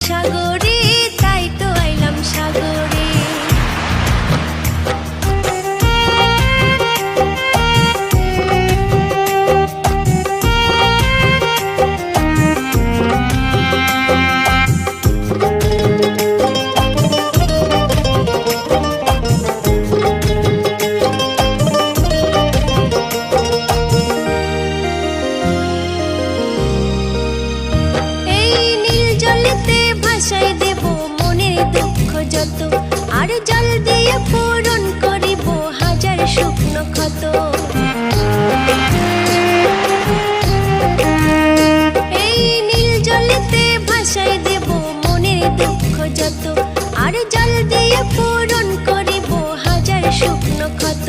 সাগরে তাই তো আইলাম সাগরে। ভাসাই দেব মনের দুঃখ যত, আর জল দিয়ে পূরণ করিব হাজার শুকনো ক্ষত। এই নীল জলেতে ভাসাই দেব মনের দুঃখ যত, আর জল দিয়ে পূরণ করিব হাজার শুকনো ক্ষত।